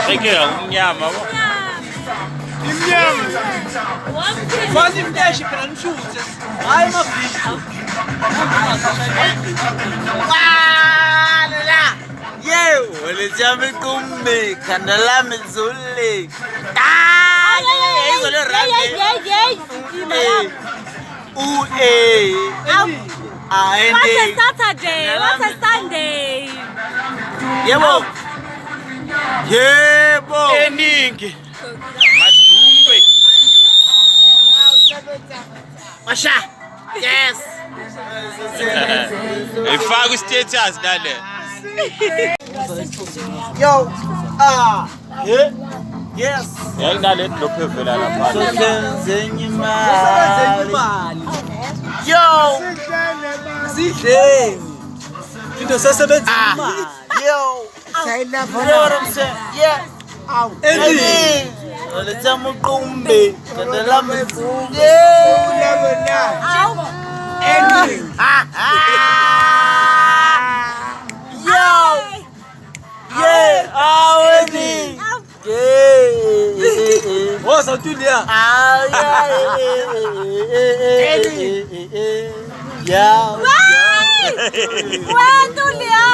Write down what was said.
Peki umnyama bo. Imnyama. Fani imnyashi phela nishuthe. Hayi mafishi. La. Ye, walizame kumbe kandalame zule. Izole rami. What's a Saturday? What's a Sunday? Yebo. Yebo. Eningi. Madumbe. Masha. Yes. Ifaka status dale. Yo. Yes. Yayinale drop evela lapha. Sozenzenye Sebenze imali. imali. Yo. Sidleni. Into sesebenza imali. Yo. You know what I'm saying? Yeah. Ending. Walizame kumbe kandalame zule. Yo. Yeah. Ending. Yeah. Woza utulia. Yeah. Why? Why, Tulia?